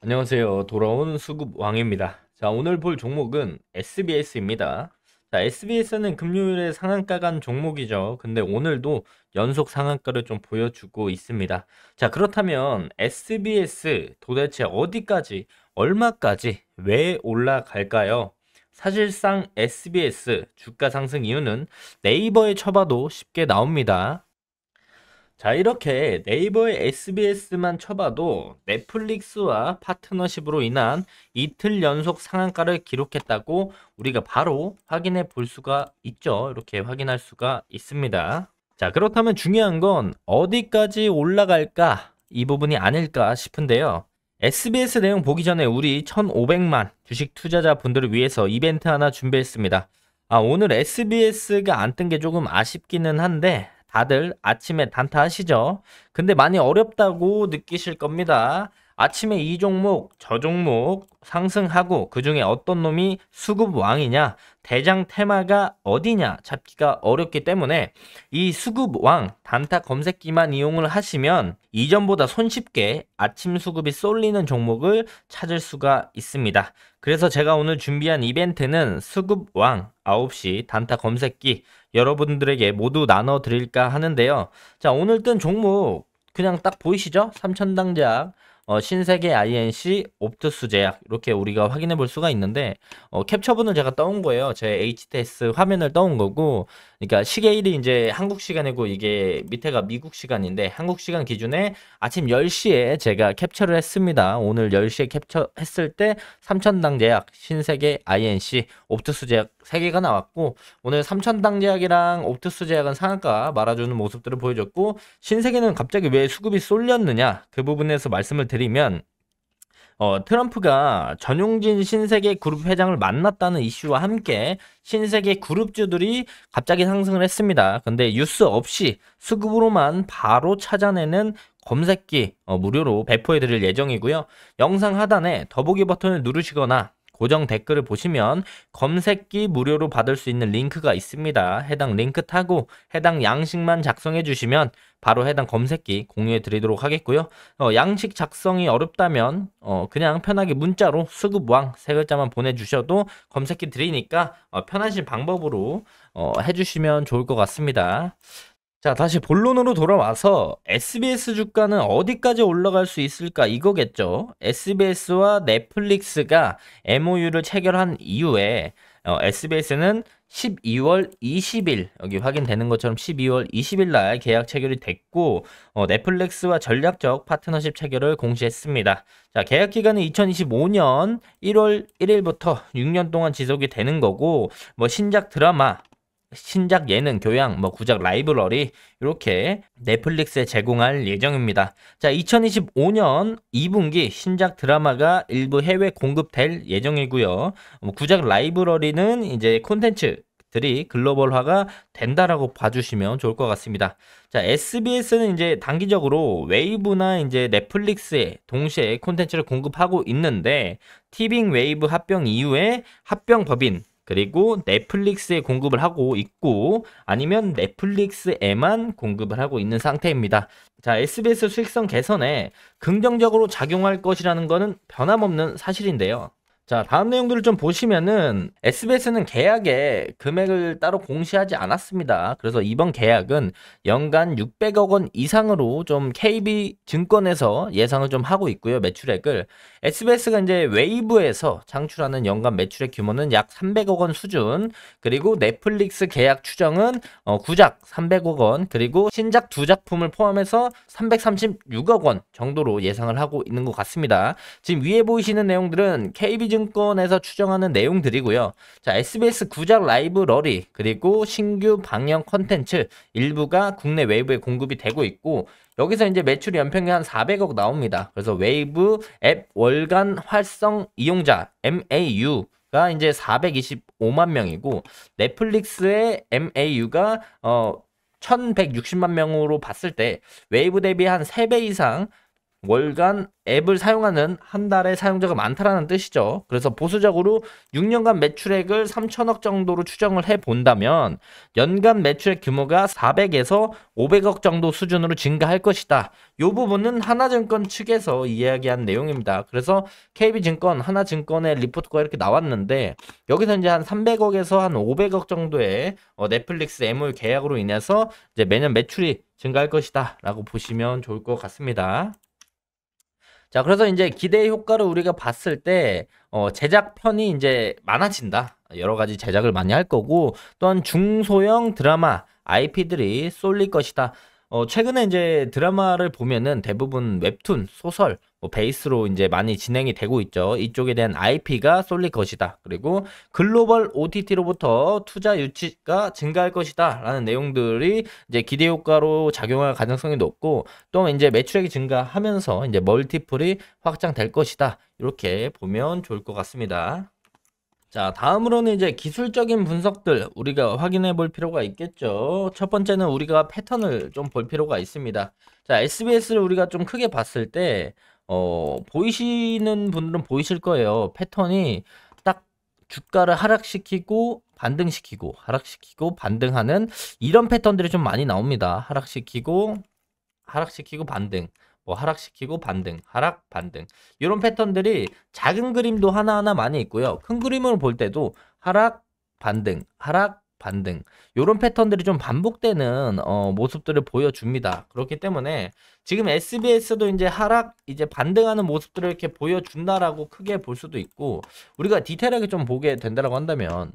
안녕하세요. 돌아온 수급왕입니다. 자, 오늘 볼 종목은 SBS입니다. 자, SBS는 금요일에 상한가 간 종목이죠. 근데 오늘도 연속 상한가를 좀 보여주고 있습니다. 자, 그렇다면 SBS 도대체 어디까지, 얼마까지, 왜 올라갈까요? 사실상 SBS 주가 상승 이유는 네이버에 쳐봐도 쉽게 나옵니다. 자, 이렇게 네이버의 SBS만 쳐봐도 넷플릭스와 파트너십으로 인한 이틀 연속 상한가를 기록했다고 우리가 바로 확인해 볼 수가 있죠. 이렇게 확인할 수가 있습니다. 자, 그렇다면 중요한 건 어디까지 올라갈까? 이 부분이 아닐까 싶은데요. SBS 내용 보기 전에 우리 1,500만 주식 투자자 분들을 위해서 이벤트 하나 준비했습니다. 오늘 SBS가 안 뜬 게 조금 아쉽기는 한데 다들 아침에 단타 하시죠? 근데 많이 어렵다고 느끼실 겁니다. 아침에 이 종목, 저 종목 상승하고 그 중에 어떤 놈이 수급 왕이냐, 대장 테마가 어디냐 찾기가 어렵기 때문에 이 수급 왕 단타 검색기만 이용을 하시면 이전보다 손쉽게 아침 수급이 쏠리는 종목을 찾을 수가 있습니다. 그래서 제가 오늘 준비한 이벤트는 수급 왕 9시 단타 검색기 여러분들에게 모두 나눠 드릴까 하는데요. 자, 오늘 뜬 종목 그냥 딱 보이시죠? 삼천당제약, 신세계 INC, 옵트수 제약 이렇게 우리가 확인해 볼 수가 있는데 캡처본을 제가 떠온 거예요. 제 HTS 화면을 떠온 거고, 그러니까 시계일이 이제 한국 시간이고 이게 밑에가 미국 시간인데 한국 시간 기준에 아침 10시에 제가 캡처를 했습니다. 오늘 10시에 캡처했을 때 삼천당제약, 신세계 INC, 옵트수 제약 3개가 나왔고, 오늘 삼천당제약이랑 옵트수 제약은 상한가 말아주는 모습들을 보여줬고, 신세계는 갑자기 왜 수급이 쏠렸느냐 그 부분에서 말씀을 드리면, 트럼프가 전용진 신세계 그룹 회장을 만났다는 이슈와 함께 신세계 그룹주들이 갑자기 상승을 했습니다. 근데 뉴스 없이 수급으로만 바로 찾아내는 검색기 무료로 배포해 드릴 예정이고요. 영상 하단에 더보기 버튼을 누르시거나 고정 댓글을 보시면 검색기 무료로 받을 수 있는 링크가 있습니다. 해당 링크 타고 해당 양식만 작성해 주시면 바로 해당 검색기 공유해 드리도록 하겠고요. 양식 작성이 어렵다면 그냥 편하게 문자로 수급왕 3글자만 보내주셔도 검색기 드리니까 편하신 방법으로 해주시면 좋을 것 같습니다. 자, 다시 본론으로 돌아와서 SBS 주가는 어디까지 올라갈 수 있을까 이거겠죠. SBS와 넷플릭스가 MOU를 체결한 이후에 SBS는 12월 20일 여기 확인되는 것처럼 12월 20일 날 계약 체결이 됐고, 넷플릭스와 전략적 파트너십 체결을 공시했습니다. 자, 계약 기간은 2025년 1월 1일부터 6년 동안 지속이 되는 거고, 뭐 신작 드라마, 신작 예능, 교양, 뭐 구작 라이브러리 이렇게 넷플릭스에 제공할 예정입니다. 자, 2025년 2분기 신작 드라마가 일부 해외 공급될 예정이고요. 구작 라이브러리는 이제 콘텐츠들이 글로벌화가 된다라고 봐주시면 좋을 것 같습니다. 자, SBS는 이제 단기적으로 웨이브나 이제 넷플릭스에 동시에 콘텐츠를 공급하고 있는데, 티빙 웨이브 합병 이후에 합병 법인 그리고 넷플릭스에 공급을 하고 있고, 아니면 넷플릭스에만 공급을 하고 있는 상태입니다. 자, SBS 수익성 개선에 긍정적으로 작용할 것이라는 것은 변함없는 사실인데요. 자, 다음 내용들을 좀 보시면은 SBS는 계약에 금액을 따로 공시하지 않았습니다. 그래서 이번 계약은 연간 600억 원 이상으로 좀 KB증권에서 예상을 좀 하고 있고요. 매출액을 SBS가 이제 웨이브에서 창출하는 연간 매출액 규모는 약 300억 원 수준, 그리고 넷플릭스 계약 추정은 구작 300억 원, 그리고 신작 2작품을 포함해서 336억 원 정도로 예상을 하고 있는 것 같습니다. 지금 위에 보이시는 내용들은 KB증권에서 추정하는 내용들이고요. 자, SBS 구작 라이브러리 그리고 신규 방영 컨텐츠 일부가 국내 웨이브에 공급이 되고 있고, 여기서 이제 매출이 연평균 한 400억 나옵니다. 그래서 웨이브 앱 월간 활성 이용자 MAU가 이제 425만 명이고, 넷플릭스의 MAU가 1160만 명으로 봤을 때 웨이브 대비 한 3배 이상 월간 앱을 사용하는 한 달의 사용자가 많다라는 뜻이죠. 그래서 보수적으로 6년간 매출액을 3천억 정도로 추정을 해 본다면 연간 매출액 규모가 400에서 500억 정도 수준으로 증가할 것이다. 이 부분은 하나증권 측에서 이야기한 내용입니다. 그래서 KB증권, 하나증권의 리포트가 이렇게 나왔는데 여기서 이제 한 300억에서 한 500억 정도의 넷플릭스 MOU 계약으로 인해서 이제 매년 매출이 증가할 것이다 라고 보시면 좋을 것 같습니다. 자, 그래서 이제 기대 효과를 우리가 봤을 때, 제작편이 이제 많아진다. 여러 가지 제작을 많이 할 거고, 또한 중소형 드라마 IP들이 쏠릴 것이다. 최근에 이제 드라마를 보면은 대부분 웹툰, 소설, 베이스로 이제 많이 진행이 되고 있죠. 이쪽에 대한 IP가 쏠릴 것이다. 그리고 글로벌 OTT로부터 투자 유치가 증가할 것이다. 라는 내용들이 이제 기대 효과로 작용할 가능성이 높고, 또 이제 매출액이 증가하면서 이제 멀티플이 확장될 것이다. 이렇게 보면 좋을 것 같습니다. 자, 다음으로는 이제 기술적인 분석들 우리가 확인해 볼 필요가 있겠죠. 첫 번째는 우리가 패턴을 좀 볼 필요가 있습니다. 자, SBS를 우리가 좀 크게 봤을 때, 보이시는 분들은 보이실 거예요. 패턴이 딱 주가를 하락시키고 반등시키고 하락시키고 반등하는 이런 패턴들이 좀 많이 나옵니다. 하락시키고 반등. 하락시키고 반등, 하락, 반등. 이런 패턴들이 작은 그림도 하나하나 많이 있고요. 큰 그림으로 볼 때도 하락, 반등, 하락, 반등. 이런 패턴들이 좀 반복되는 모습들을 보여줍니다. 그렇기 때문에 지금 SBS도 이제 하락, 이제 반등하는 모습들을 이렇게 보여준다라고 크게 볼 수도 있고, 우리가 디테일하게 좀 보게 된다라고 한다면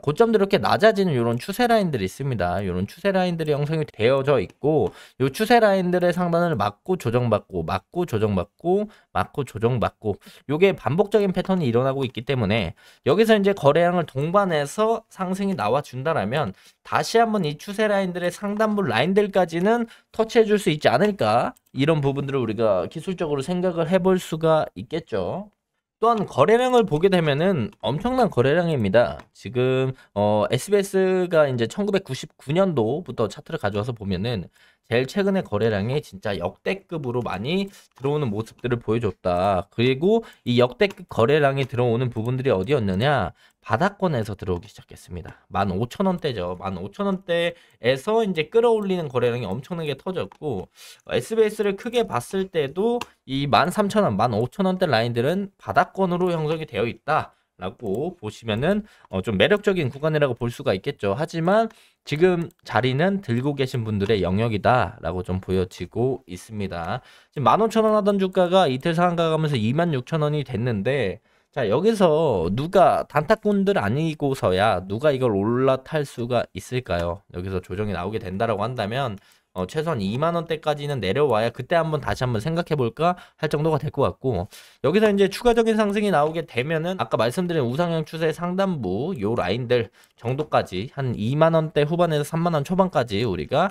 고점들이 이렇게 낮아지는 이런 추세 라인들이 있습니다. 이런 추세 라인들이 형성이 되어져 있고, 이 추세 라인들의 상단을 맞고 조정받고, 맞고 조정받고, 맞고 조정받고, 요게 반복적인 패턴이 일어나고 있기 때문에 여기서 이제 거래량을 동반해서 상승이 나와준다라면 다시 한번 이 추세 라인들의 상단부 라인들까지는 터치해 줄 수 있지 않을까, 이런 부분들을 우리가 기술적으로 생각을 해볼 수가 있겠죠. 또한 거래량을 보게 되면은 엄청난 거래량입니다. 지금 SBS가 이제 1999년도부터 차트를 가져와서 보면은 제일 최근에 거래량이 진짜 역대급으로 많이 들어오는 모습들을 보여줬다. 그리고 이 역대급 거래량이 들어오는 부분들이 어디였느냐? 바닥권에서 들어오기 시작했습니다. 15,000원대죠. 15,000원대에서 이제 끌어올리는 거래량이 엄청나게 터졌고, SBS를 크게 봤을 때도 이 13,000원, 15,000원대 라인들은 바닥권으로 형성이 되어 있다 라고 보시면은 좀 매력적인 구간이라고 볼 수가 있겠죠. 하지만 지금 자리는 들고 계신 분들의 영역이다 라고 좀 보여지고 있습니다. 지금 15,000원 하던 주가가 이틀 상한가 가면서 26,000원이 됐는데, 자, 여기서 누가 단타꾼들 아니고서야 누가 이걸 올라탈 수가 있을까요? 여기서 조정이 나오게 된다라고 한다면 최소한 2만 원대까지는 내려와야 그때 한번 다시 한번 생각해 볼까 할 정도가 될 것 같고, 여기서 이제 추가적인 상승이 나오게 되면은 아까 말씀드린 우상향 추세 상단부 요 라인들 정도까지 한 2만 원대 후반에서 3만 원 초반까지 우리가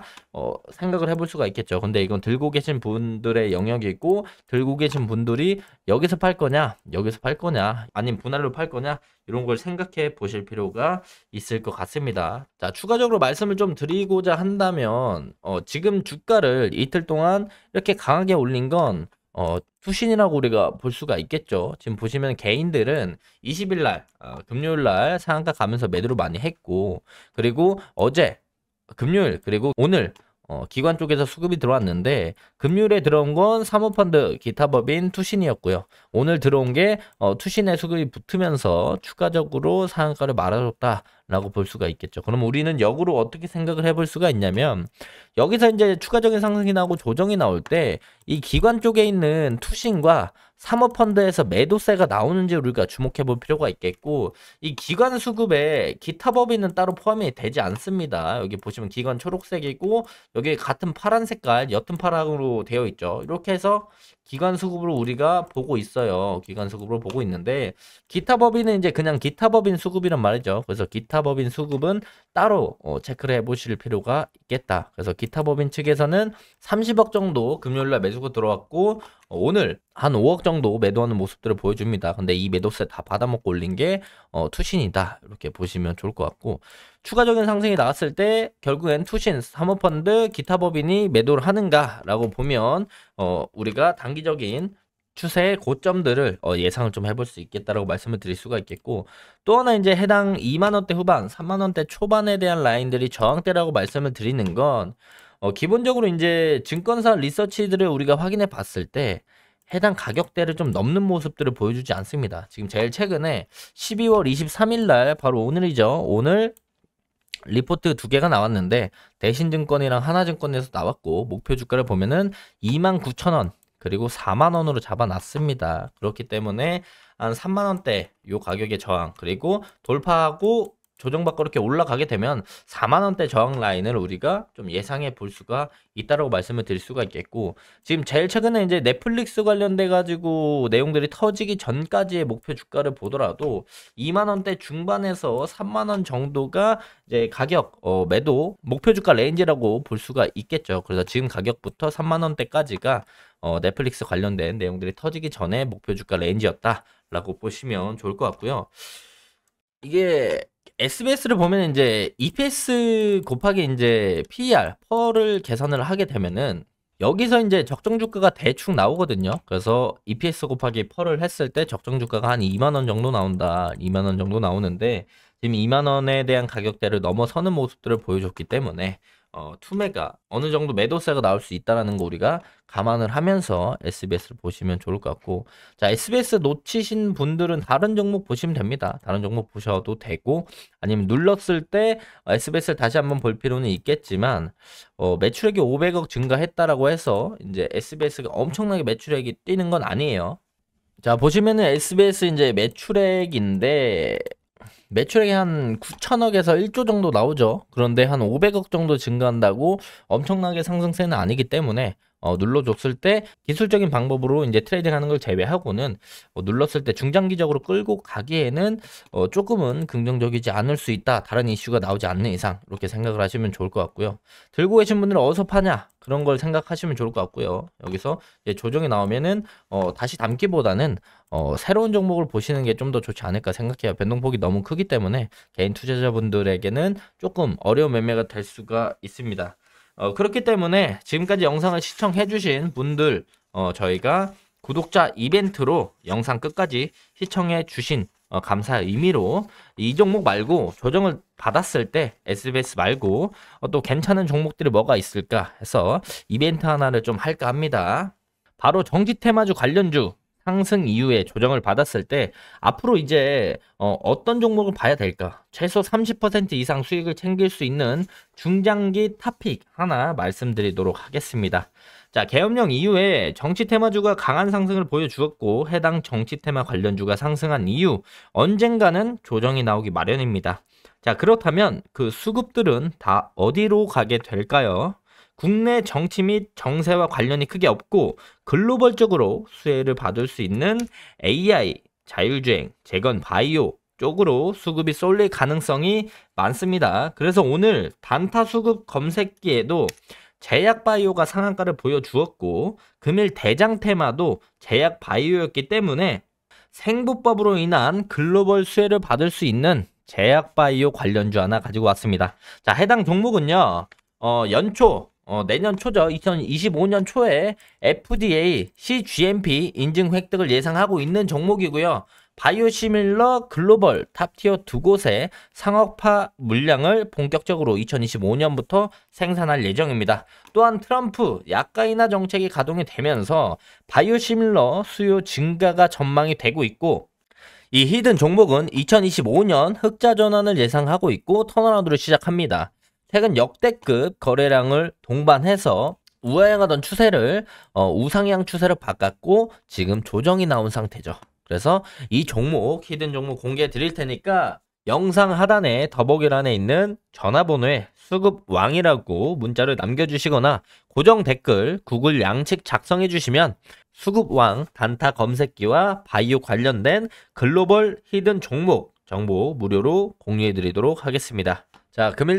생각을 해볼 수가 있겠죠. 근데 이건 들고 계신 분들의 영역이고, 들고 계신 분들이 여기서 팔 거냐, 여기서 팔 거냐, 아니면 분할로 팔 거냐, 이런 걸 생각해 보실 필요가 있을 것 같습니다. 자, 추가적으로 말씀을 좀 드리고자 한다면 지금 주가를 이틀 동안 이렇게 강하게 올린 건 투신이라고 우리가 볼 수가 있겠죠. 지금 보시면 개인들은 20일 날 금요일 날 상한가 가면서 매도를 많이 했고, 그리고 어제 금요일 그리고 오늘 기관 쪽에서 수급이 들어왔는데, 금요일에 들어온 건 사모펀드 기타법인 투신이었고요. 오늘 들어온 게 투신의 수급이 붙으면서 추가적으로 상한가를 말아줬다라고 볼 수가 있겠죠. 그럼 우리는 역으로 어떻게 생각을 해볼 수가 있냐면, 여기서 이제 추가적인 상승이 나오고 조정이 나올 때 이 기관 쪽에 있는 투신과 사모펀드에서 매도세가 나오는지 우리가 주목해 볼 필요가 있겠고, 이 기관 수급에 기타 법인은 따로 포함이 되지 않습니다. 여기 보시면 기관 초록색이고 여기 같은 파란 색깔 옅은 파랑으로 되어 있죠. 이렇게 해서 기관 수급으로 우리가 보고 있어요. 기관 수급으로 보고 있는데, 기타 법인은 이제 그냥 기타 법인 수급이란 말이죠. 그래서 기타 법인 수급은 따로 체크를 해보실 필요가 있겠다. 그래서 기타 법인 측에서는 30억 정도 금요일날 매수가 들어왔고, 오늘 한 5억 정도 매도하는 모습들을 보여줍니다. 근데 이 매도세 다 받아먹고 올린 게 투신이다. 이렇게 보시면 좋을 것 같고, 추가적인 상승이 나왔을 때 결국엔 투신, 사모펀드, 기타 법인이 매도를 하는가라고 보면 우리가 단기적인 추세의 고점들을 예상을 좀 해볼 수 있겠다라고 말씀을 드릴 수가 있겠고, 또 하나 이제 해당 2만원대 후반, 3만원대 초반에 대한 라인들이 저항대라고 말씀을 드리는 건 기본적으로 이제 증권사 리서치들을 우리가 확인해 봤을 때 해당 가격대를 좀 넘는 모습들을 보여주지 않습니다. 지금 제일 최근에 12월 23일 날, 바로 오늘이죠. 오늘 리포트 두 개가 나왔는데 대신증권이랑 하나증권에서 나왔고, 목표 주가를 보면은 29,000원 그리고 4만원으로 잡아놨습니다. 그렇기 때문에 한 3만원대 요 가격의 저항, 그리고 돌파하고 조정받고 이렇게 올라가게 되면 4만원대 저항 라인을 우리가 좀 예상해 볼 수가 있다라고 말씀을 드릴 수가 있겠고, 지금 제일 최근에 이제 넷플릭스 관련돼 가지고 내용들이 터지기 전까지의 목표 주가를 보더라도 2만원대 중반에서 3만원 정도가 이제 가격 매도 목표 주가 레인지라고 볼 수가 있겠죠. 그래서 지금 가격부터 3만원대까지가 넷플릭스 관련된 내용들이 터지기 전에 목표 주가 레인지였다라고 보시면 좋을 것 같고요. 이게 SBS를 보면 이제 EPS 곱하기 이제 PER, 펄을 계산을 하게 되면은 여기서 이제 적정 주가가 대충 나오거든요. 그래서 EPS 곱하기 펄을 했을 때 적정 주가가 한 2만 원 정도 나온다. 2만 원 정도 나오는데 지금 2만 원에 대한 가격대를 넘어서는 모습들을 보여줬기 때문에 투매가 어느 정도 매도세가 나올 수 있다라는 거 우리가 감안을 하면서 SBS를 보시면 좋을 것 같고, 자, SBS 놓치신 분들은 다른 종목 보시면 됩니다. 다른 종목 보셔도 되고, 아니면 눌렀을 때 SBS를 다시 한번 볼 필요는 있겠지만 매출액이 500억 증가했다라고 해서 이제 SBS가 엄청나게 매출액이 뛰는 건 아니에요. 자, 보시면은 SBS 이제 매출액인데 매출액이 한 9천억에서 1조 정도 나오죠. 그런데 한 500억 정도 증가한다고 엄청나게 상승세는 아니기 때문에 눌러줬을 때 기술적인 방법으로 이제 트레이딩 하는 걸 제외하고는 눌렀을 때 중장기적으로 끌고 가기에는 조금은 긍정적이지 않을 수 있다. 다른 이슈가 나오지 않는 이상 이렇게 생각을 하시면 좋을 것 같고요. 들고 계신 분들은 어디서 파냐? 그런 걸 생각하시면 좋을 것 같고요. 여기서 이제 조정이 나오면은 다시 담기보다는 새로운 종목을 보시는 게 좀 더 좋지 않을까 생각해요. 변동폭이 너무 크기 때문에 개인 투자자분들에게는 조금 어려운 매매가 될 수가 있습니다. 그렇기 때문에 지금까지 영상을 시청해주신 분들 저희가 구독자 이벤트로 영상 끝까지 시청해주신 감사의 의미로 이 종목 말고 조정을 받았을 때 SBS 말고 또 괜찮은 종목들이 뭐가 있을까 해서 이벤트 하나를 좀 할까 합니다. 바로 정지 테마주 관련주 상승 이후에 조정을 받았을 때 앞으로 이제 어떤 종목을 봐야 될까? 최소 30% 이상 수익을 챙길 수 있는 중장기 탑픽 하나 말씀드리도록 하겠습니다. 자, 계엄령 이후에 정치 테마주가 강한 상승을 보여주었고 해당 정치 테마 관련주가 상승한 이후 언젠가는 조정이 나오기 마련입니다. 자, 그렇다면 그 수급들은 다 어디로 가게 될까요? 국내 정치 및 정세와 관련이 크게 없고 글로벌적으로 수혜를 받을 수 있는 AI, 자율주행, 재건, 바이오 쪽으로 수급이 쏠릴 가능성이 많습니다. 그래서 오늘 단타 수급 검색기에도 제약 바이오가 상한가를 보여주었고 금일 대장 테마도 제약 바이오였기 때문에 생부법으로 인한 글로벌 수혜를 받을 수 있는 제약 바이오 관련주 하나 가지고 왔습니다. 자, 해당 종목은요. 연초 내년 초죠. 2025년 초에 FDA, CGMP 인증 획득을 예상하고 있는 종목이고요. 바이오시밀러 글로벌 탑티어 두 곳의 상업화 물량을 본격적으로 2025년부터 생산할 예정입니다. 또한 트럼프 약가 인하 정책이 가동이 되면서 바이오시밀러 수요 증가가 전망이 되고 있고, 이 히든 종목은 2025년 흑자 전환을 예상하고 있고 턴어라운드를 시작합니다. 최근 역대급 거래량을 동반해서 우하향하던 추세를 우상향 추세로 바꿨고 지금 조정이 나온 상태죠. 그래서 이 종목, 히든 종목 공개해 드릴 테니까 영상 하단에 더보기란에 있는 전화번호에 수급왕이라고 문자를 남겨주시거나 고정 댓글 구글 양측 작성해 주시면 수급왕 단타 검색기와 바이오 관련된 글로벌 히든 종목 정보 무료로 공유해 드리도록 하겠습니다. 자, 금일